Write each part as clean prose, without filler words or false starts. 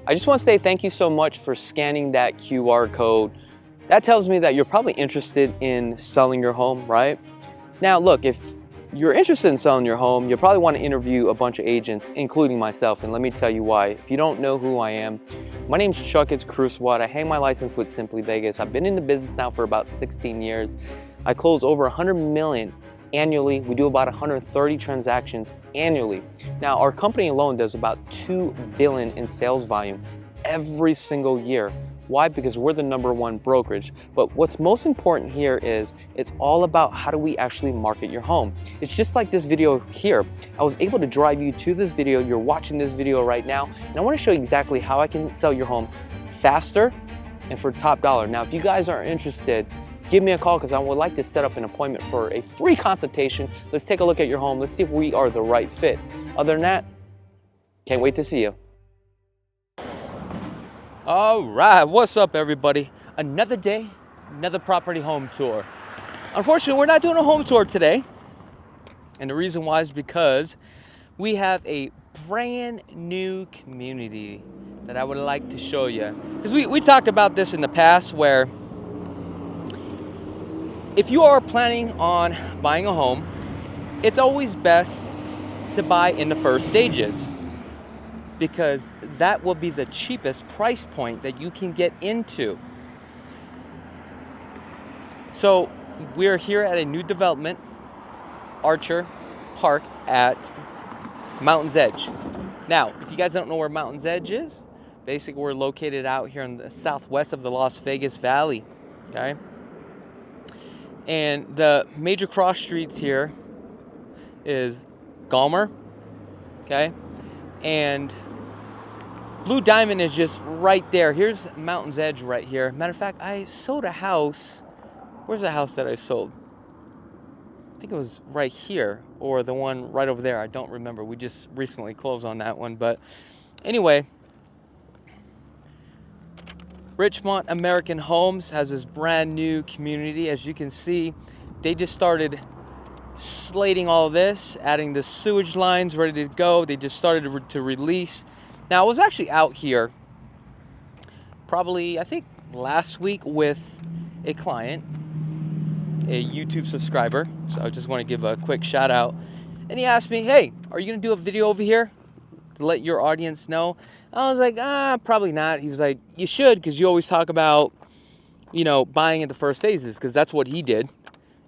I just want to say thank you so much for scanning that QR code. That tells me that you're probably interested in selling your home, right? Now look, if you're interested in selling your home, you'll probably want to interview a bunch of agents, including myself, and let me tell you why. If you don't know who I am, my name's Chakits Krulsawat. I hang my license with Simply Vegas. I've been in the business now for about 16 years. I close over 100 million annually. We do about 130 transactions annually. Now, our company alone does about 2 billion in sales volume every single year. Why? Because we're the #1 brokerage. But what's most important here is it's all about how do we actually market your home. It's just like this video here. I was able to drive you to this video. You're watching this video right now, and I want to show you exactly how I can sell your home faster and for top dollar. Now, if you guys are interested, give me a call because I would like to set up an appointment for a free consultation. Let's take a look at your home. Let's see if we are the right fit. Other than that, can't wait to see you. All right, what's up everybody? Another day, another property home tour. Unfortunately, we're not doing a home tour today. And the reason why is because we have a brand new community that I would like to show you. Because we talked about this in the past where if you are planning on buying a home, it's always best to buy in the first stages, because that will be the cheapest price point that you can get into. So we're here at a new development, Archer Park at Mountain's Edge. Now, if you guys don't know where Mountain's Edge is, basically we're located out here in the southwest of the Las Vegas Valley, okay? And the major cross streets here is Galmer, okay? And Blue Diamond is just right there. Here's Mountain's Edge right here. Matter of fact, I sold a house. Where's the house that I sold? I think it was right here, or the one right over there. I don't remember. We just recently closed on that one. But anyway, Richmond American Homes has this brand new community. As you can see, they just started slating all this, adding the sewage lines ready to go. They just started to release. Now, I was actually out here probably, I think, last week with a client, a YouTube subscriber. So I just want to give a quick shout out. And he asked me, hey, are you going to do a video over here to let your audience know? I was like, probably not. He was like, you should, because you always talk about, you know, buying at the first phases, because that's what he did.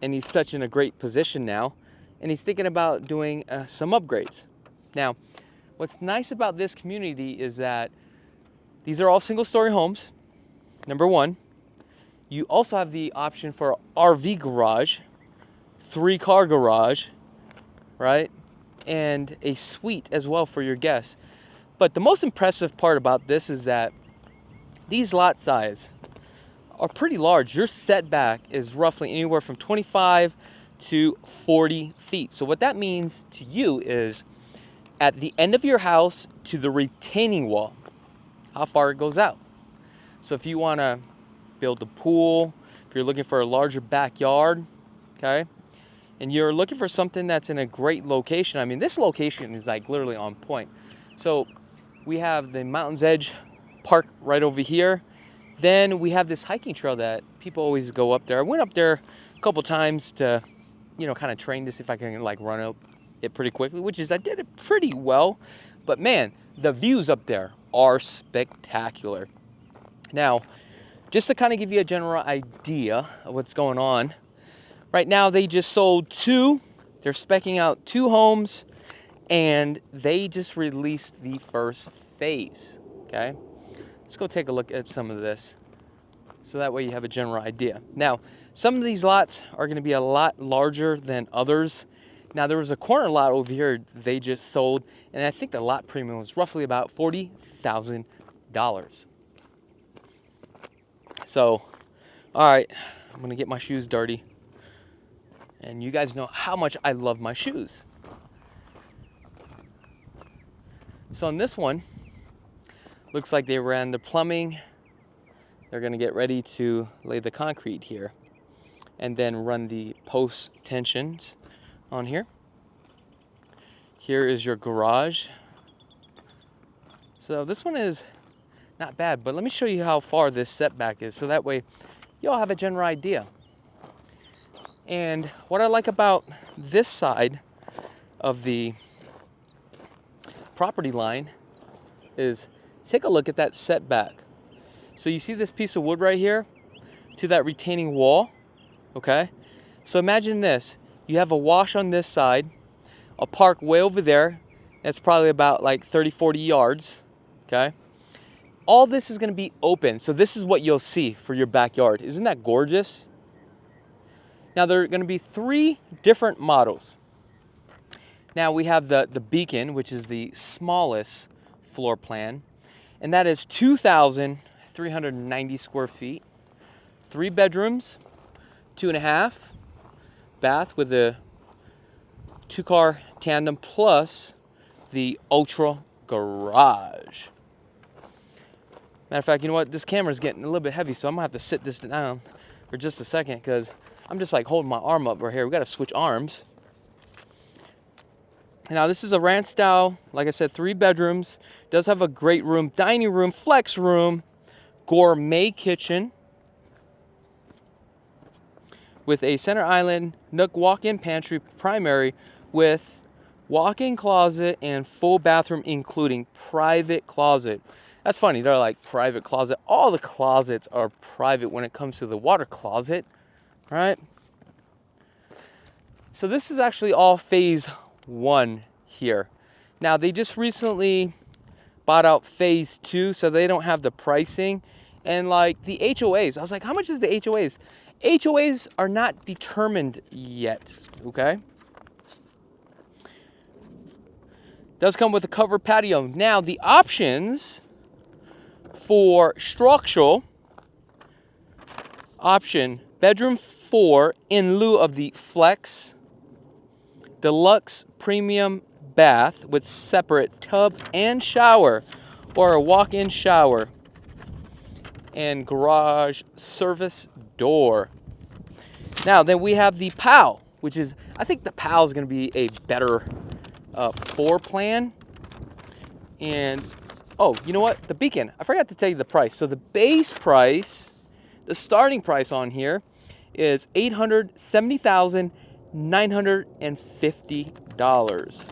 And he's such in a great position now. And he's thinking about doing some upgrades. Now, what's nice about this community is that these are all single-story homes, #1. You also have the option for RV garage, 3-car garage, right? And a suite as well for your guests. But the most impressive part about this is that these lot size are pretty large. Your setback is roughly anywhere from 25 to 40 feet. So what that means to you is at the end of your house to the retaining wall, how far it goes out. So if you want to build a pool, if you're looking for a larger backyard, okay, and you're looking for something that's in a great location, I mean, this location is like literally on point. So we have the Mountain's Edge Park right over here. Then we have this hiking trail that people always go up there. I went up there a couple times to, you know, kind of train to see if I can like run up it pretty quickly, which is I did it pretty well. But man, the views up there are spectacular. Now, just to kind of give you a general idea of what's going on, right now they just sold 2. They're speccing out 2 homes, and they just released the first phase, okay? Let's go take a look at some of this, so that way you have a general idea. Now, some of these lots are going to be a lot larger than others. Now, there was a corner lot over here they just sold, and I think the lot premium was roughly about $40,000. So, all right, I'm going to get my shoes dirty. And you guys know how much I love my shoes. So on this one, looks like they ran the plumbing. They're going to get ready to lay the concrete here and then run the post tensions on here. Here is your garage. So this one is not bad. But let me show you how far this setback is, so that way you all have a general idea. And what I like about this side of the property line is, take a look at that setback. So you see this piece of wood right here to that retaining wall, okay? So imagine this. You have a wash on this side, a park way over there. That's probably about like 30, 40 yards, okay? All this is gonna be open. So this is what you'll see for your backyard. Isn't that gorgeous? Now there are gonna be 3 different models. Now we have the Beacon, which is the smallest floor plan, and that is 2,390 square feet, 3 bedrooms, 2.5 bath with a 2-car tandem plus the ultra garage. Matter of fact, you know what? This camera's getting a little bit heavy, so I'm gonna have to sit this down for just a second because I'm just like holding my arm up right here. We gotta switch arms. Now this is a ranch style, like I said, 3 bedrooms. Does have a great room, dining room, flex room, gourmet kitchen with a center island, nook walk-in pantry primary with walk-in closet and full bathroom including private closet. That's funny, they're like private closet. All the closets are private when it comes to the water closet, right? So this is actually all phase 1 here. Now they just recently bought out phase 2, so they don't have the pricing. And like the HOAs, I was like, how much is the HOAs? HOAs are not determined yet, okay? Does come with a covered patio. Now the options for structural option, bedroom 4 in lieu of the flex, deluxe premium bath with separate tub and shower, or a walk-in shower, and garage service door. Now then we have the POW, which is, I think the POW is going to be a better floor plan. And oh, you know what? The Beacon, I forgot to tell you the price. So the base price, the starting price on here is $870,950.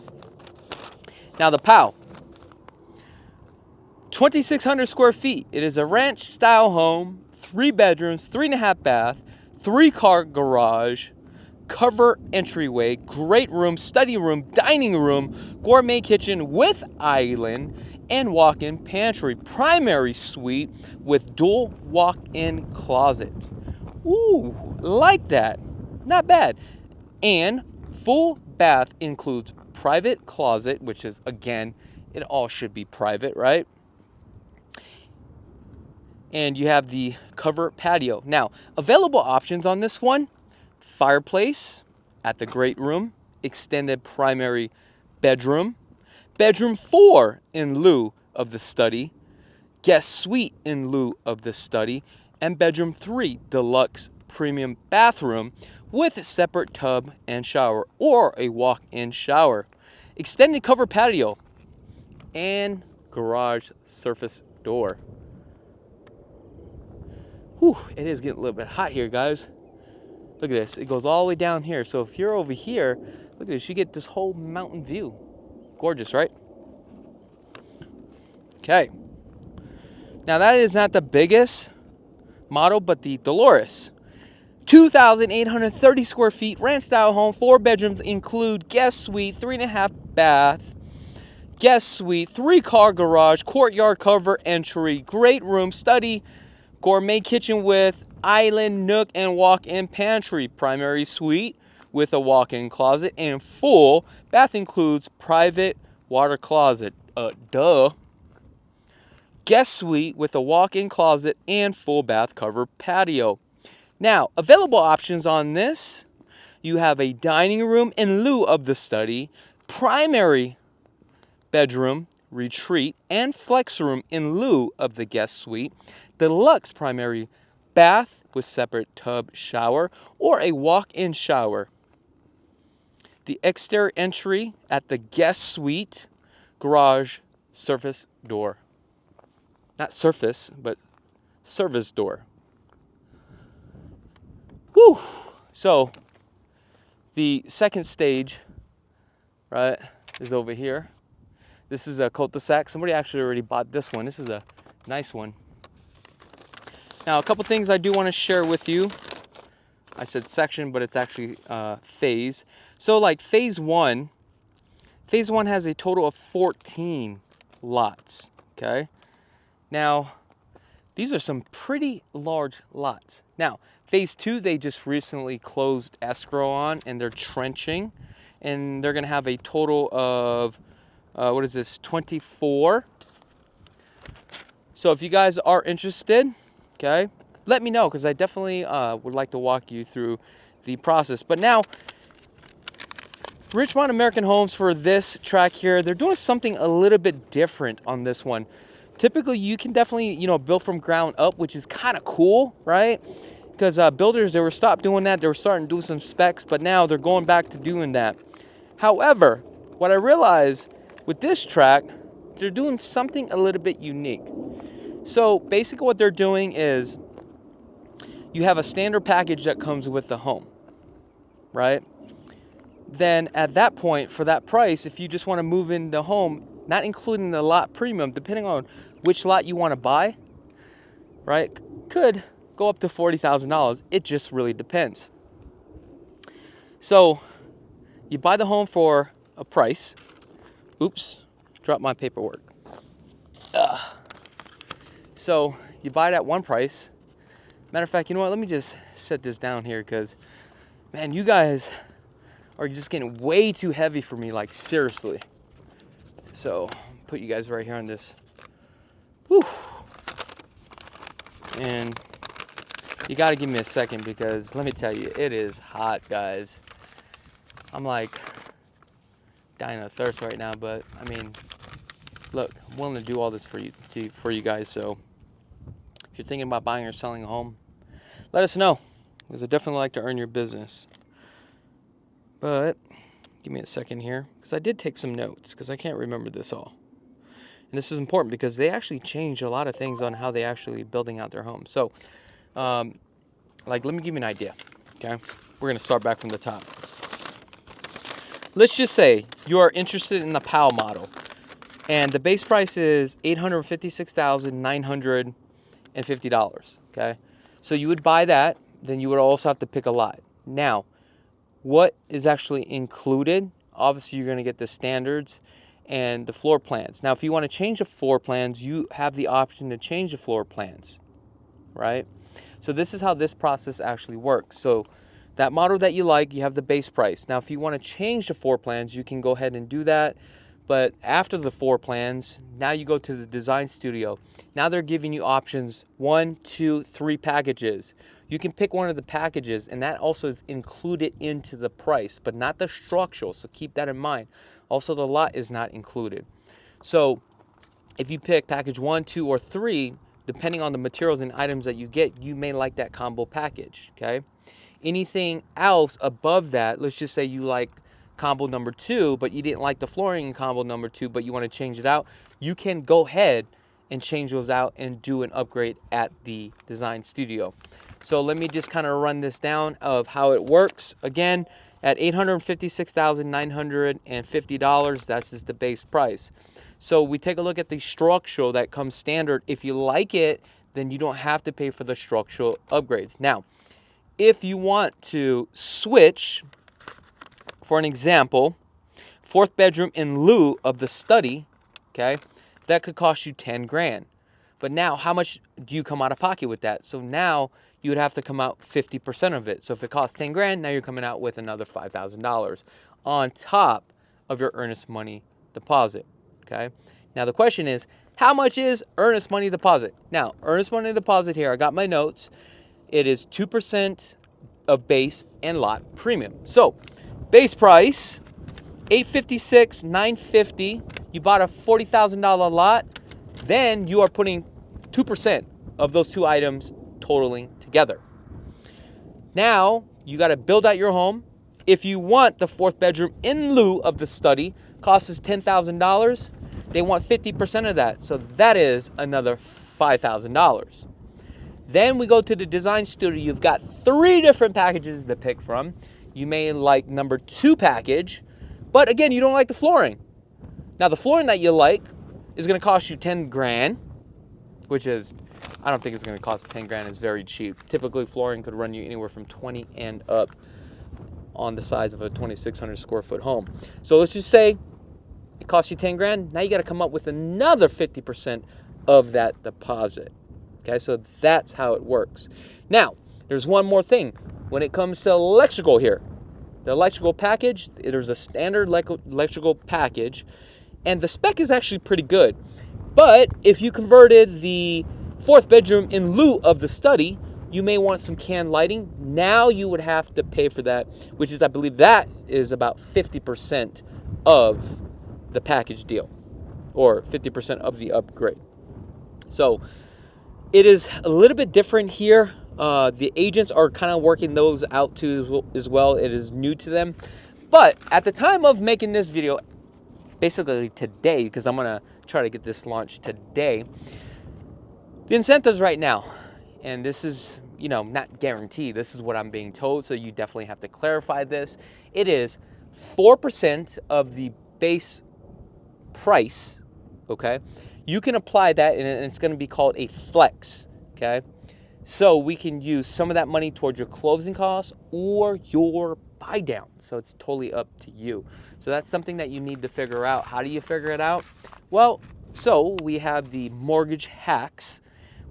Now the POW, 2,600 square feet. It is a ranch style home, 3 bedrooms, 3.5 bath, 3-car garage, cover entryway, great room, study room, dining room, gourmet kitchen with island, and walk-in pantry, primary suite with dual walk-in closets. Ooh, like that. Not bad. And full bath includes private closet, which is, again, it all should be private, right? And you have the cover patio. Now, available options on this one: fireplace at the great room, extended primary bedroom, bedroom 4 in lieu of the study, guest suite in lieu of the study, and bedroom 3 deluxe premium bathroom with separate tub and shower, or a walk-in shower, extended cover patio, and garage surface door. Whew, it is getting a little bit hot here, guys. Look at this. It goes all the way down here. So if you're over here, look at this. You get this whole mountain view. Gorgeous, right? Okay. Now that is not the biggest model, but the Dolores. 2,830 square feet, ranch style home, 4 bedrooms include guest suite, 3.5 bath, guest suite, 3-car garage, courtyard cover entry, great room, study, gourmet kitchen with island, nook, and walk-in pantry, primary suite with a walk-in closet, and full bath includes private water closet. Guest suite with a walk-in closet and full bath cover patio. Now, available options on this: you have a dining room in lieu of the study, primary bedroom, retreat, and flex room in lieu of the guest suite, deluxe primary bath with separate tub shower, or a walk-in shower. The exterior entry at the guest suite, garage surface door. not surface, but service door. Whew. So the second stage, right, is over here. This is a cul-de-sac. Somebody actually already bought this one. This is a nice one. Now, a couple things I do want to share with you. I said section, but it's actually phase. So like phase one has a total of 14 lots, okay? Now, these are some pretty large lots. Now, phase two, they just recently closed escrow on, and they're trenching, and they're gonna have a total of, 24. So if you guys are interested, okay, let me know, because I definitely would like to walk you through the process. But now, Richmond American Homes, for this track here, they're doing something a little bit different on this one. Typically, you can definitely, build from ground up, which is kind of cool, right? Because builders, they were stopped doing that. They were starting to do some specs, but now they're going back to doing that. However, what I realized with this track, they're doing something a little bit unique. So basically what they're doing is you have a standard package that comes with the home, right? Then at that point, for that price, if you just want to move in the home, not including the lot premium, depending on which lot you want to buy, right, could go up to $40,000. It just really depends. So you buy the home for a price. Oops, dropped my paperwork. So you buy it at one price. Matter of fact, you know what? Let me just set this down here, because, man, you guys are just getting way too heavy for me, like seriously. So put you guys right here on this. Whew. And you got to give me a second, because let me tell you, it is hot, guys. I'm like dying of thirst right now, but I mean, look, I'm willing to do all this for you guys. So if you're thinking about buying or selling a home, let us know, because I definitely like to earn your business. But give me a second here, because I did take some notes, because I can't remember this all. And this is important, because they actually changed a lot of things on how they actually building out their homes. So, like, let me give you an idea, okay? We're going to start back from the top. Let's just say you are interested in the PAL model, and the base price is $856,950, okay? So you would buy that, then you would also have to pick a lot. Now, what is actually included? Obviously, you're going to get the standards and the floor plans. Now, if you want to change the floor plans, you have the option to change the floor plans, right? So this is how this process actually works. So that model that you like, you have the base price. Now, if you want to change the floor plans, you can go ahead and do that. But after the floor plans, now you go to the design studio. Now they're giving you options 1, 2, 3 packages. You can pick one of the packages, and that also is included into the price, but not the structural. So keep that in mind. Also, the lot is not included. So if you pick package 1, 2, or 3, depending on the materials and items that you get, you may like that combo package, okay? Anything else above that, let's just say you like combo number 2, but you didn't like the flooring in combo number 2, but you want to change it out, you can go ahead and change those out and do an upgrade at the design studio. So let me just kind of run this down of how it works. Again, at $856,950, that's just the base price. So we take a look at the structural that comes standard. If you like it, then you don't have to pay for the structural upgrades. Now, if you want to switch, for an example, 4th bedroom in lieu of the study, okay, that could cost you 10 grand. But now, how much do you come out of pocket with that? So now you would have to come out 50% of it. So if it costs 10 grand, now you're coming out with another $5,000 on top of your earnest money deposit, okay? Now the question is, how much is earnest money deposit? Now, earnest money deposit here, I got my notes. It is 2% of base and lot premium. So base price, $856,950. You bought a $40,000 lot. Then you are putting 2% of those two items totaling together. Now you got to build out your home. If you want the 4th bedroom in lieu of the study, cost is $10,000. They want 50% of that. So that is another $5,000. Then we go to the design studio. You've got 3 different packages to pick from. You may like number 2 package, but again, you don't like the flooring. Now the flooring that you like is going to cost you 10 grand, which is, I don't think it's going to cost 10 grand. It's very cheap. Typically flooring could run you anywhere from 20 and up on the size of a 2,600 square foot home. So let's just say it costs you 10 grand. Now you got to come up with another 50% of that deposit. Okay, so that's how it works. Now, there's one more thing. When it comes to electrical here, the electrical package, there's a standard electrical package, and the spec is actually pretty good. But if you converted the 4th bedroom in lieu of the study, you may want some can lighting. Now you would have to pay for that, which is, I believe that is about 50% of the package deal, or 50% of the upgrade. So it is a little bit different here. The agents are kind of working those out too as well. It is new to them. But at the time of making this video, basically today, because I'm going to try to get this launched today, the incentives right now, and this is, you know, not guaranteed. This is what I'm being told, so you definitely have to clarify this. It is 4% of the base price, okay? You can apply that, and it's going to be called a flex, okay? So we can use some of that money towards your closing costs or your buy down. So it's totally up to you. So that's something that you need to figure out. How do you figure it out? Well, so we have the Mortgage Hacks,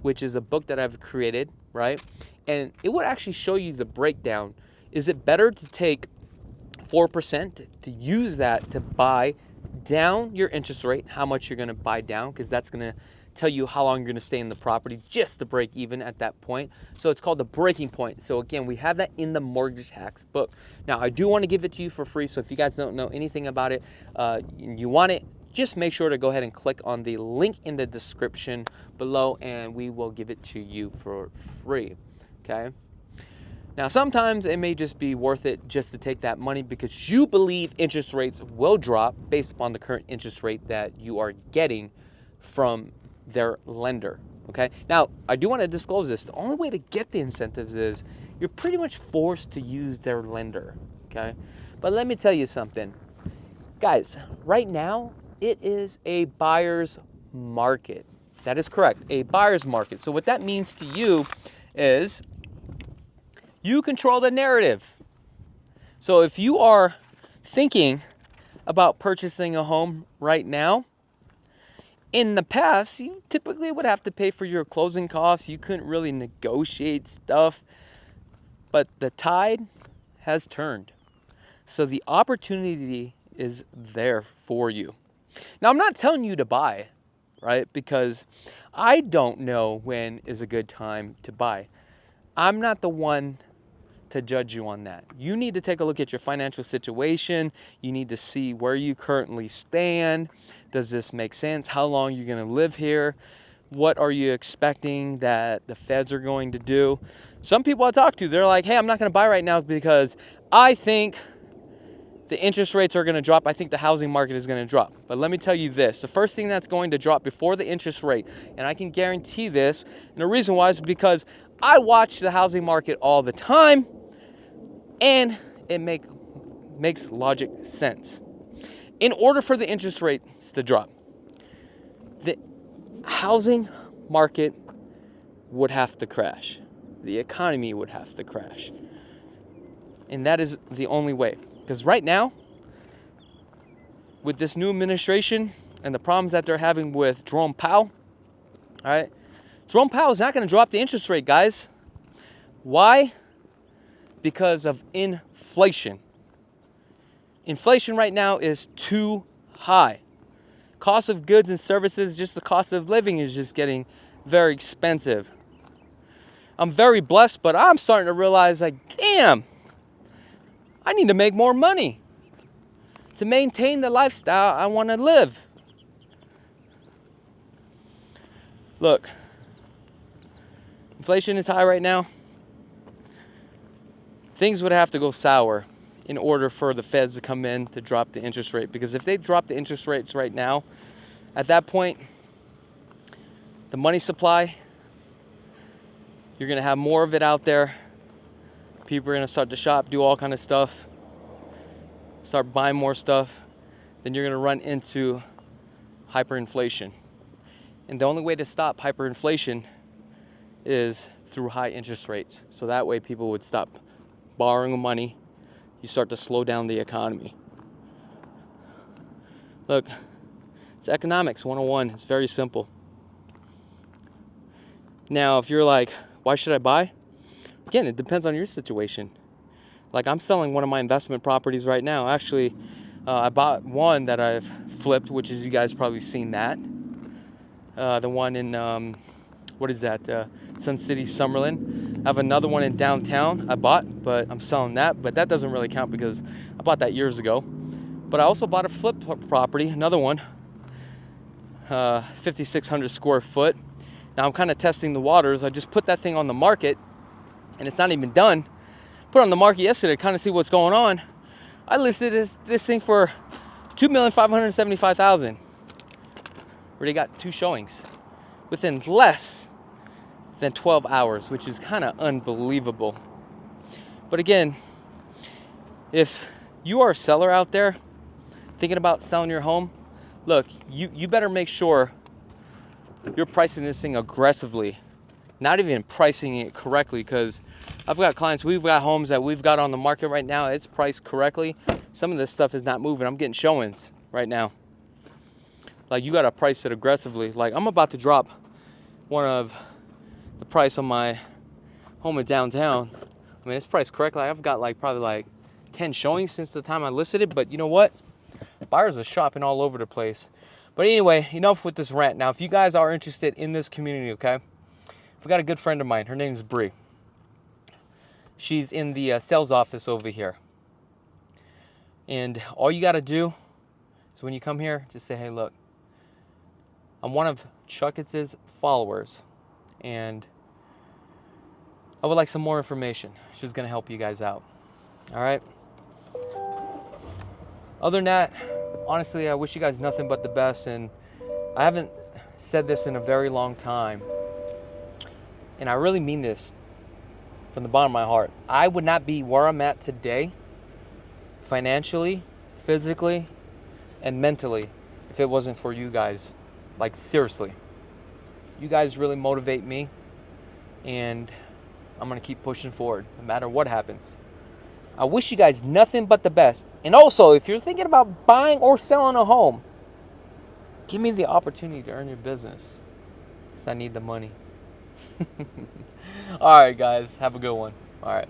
which is a book that I've created, right? And it would actually show you the breakdown. Is it better to take 4% to use that to buy down your interest rate, how much you're going to buy down, because that's going to tell you how long you're going to stay in the property just to break even at that point. So it's called the breaking point. So again, we have that in the Mortgage Hacks book. Now, I do want to give it to you for free. So if you guys don't know anything about it, you want it, just make sure to go ahead and click on the link in the description below, and we will give it to you for free. Okay. Now, sometimes it may just be worth it just to take that money because you believe interest rates will drop based upon the current interest rate that you are getting from their lender, okay? Now, I do want to disclose this. The only way to get the incentives is you're pretty much forced to use their lender, okay? But let me tell you something. Guys, right now, it is a buyer's market. That is correct, a buyer's market. So what that means to you is you control the narrative. So if you are thinking about purchasing a home right now, in the past, you typically would have to pay for your closing costs. You couldn't really negotiate stuff, but the tide has turned. So the opportunity is there for you. Now, I'm not telling you to buy, right? Because I don't know when is a good time to buy. I'm not the one to judge you on that. You need to take a look at your financial situation. You need to see where you currently stand. Does this make sense? How long you're going to live here? What are you expecting that the feds are going to do? Some people I talk to, they're like, hey, I'm not going to buy right now because I think the interest rates are going to drop. I think the housing market is going to drop. But let me tell you this. The first thing that's going to drop before the interest rate, and I can guarantee this, and the reason why is because I watch the housing market all the time, and it makes logic sense. In order for the interest rates to drop, the housing market would have to crash. The economy would have to crash. And that is the only way. Because right now, with this new administration and the problems that they're having with Jerome Powell, all right, Jerome Powell is not going to drop the interest rate, guys. Why? Because of inflation. Inflation right now is too high. Cost of goods and services, just the cost of living is just getting very expensive. I'm very blessed, but I'm starting to realize, like, damn, I need to make more money to maintain the lifestyle I want to live. Look, inflation is high right now. Things would have to go sour in order for the feds to come in to drop the interest rate. Because if they drop the interest rates right now, at that point, the money supply, you're going to have more of it out there. People are going to start to shop, do all kind of stuff, start buying more stuff. Then you're going to run into hyperinflation. And the only way to stop hyperinflation is through high interest rates. So that way people would stop borrowing money. You start to slow down the economy. Look, it's economics 101. It's very simple. Now, if you're like, why should I buy? Again, it depends on your situation. Like, I'm selling one of my investment properties right now. Actually, I bought one that I've flipped, which is, you guys probably seen that. The one in, what is that? Sun City, Summerlin. I have another one in downtown I bought, but I'm selling that. But that doesn't really count because I bought that years ago. But I also bought a flip property, another one, 5,600 square foot. Now I'm kind of testing the waters. I just put that thing on the market, and it's not even done. Put it on the market yesterday to kind of see what's going on. I listed this thing for $2,575,000. Already got 2 showings within less than 12 hours, which is kind of unbelievable. But again, if you are a seller out there thinking about selling your home, look, you better make sure you're pricing this thing aggressively, not even pricing it correctly, because I've got clients, we've got homes that we've got on the market right now, it's priced correctly. Some of this stuff is not moving. I'm getting showings right now. Like, you got to price it aggressively. Like, I'm about to drop one of the price on my home in downtown. I mean, it's priced correctly. I've got probably 10 showings since the time I listed it, but you know what? Buyers are shopping all over the place. But anyway, enough with this rant. Now, if you guys are interested in this community, okay, I've got a good friend of mine. Her name's Bree. She's in the sales office over here. And all you got to do is when you come here, just say, hey, look, I'm one of Chakits' followers, and I would like some more information. She's going to help you guys out. All right? Other than that, honestly, I wish you guys nothing but the best, and I haven't said this in a very long time, and I really mean this from the bottom of my heart. I would not be where I'm at today, financially, physically, and mentally, if it wasn't for you guys. Like, seriously. You guys really motivate me, and I'm going to keep pushing forward no matter what happens. I wish you guys nothing but the best. And also, if you're thinking about buying or selling a home, give me the opportunity to earn your business, because I need the money. All right, guys. Have a good one. All right.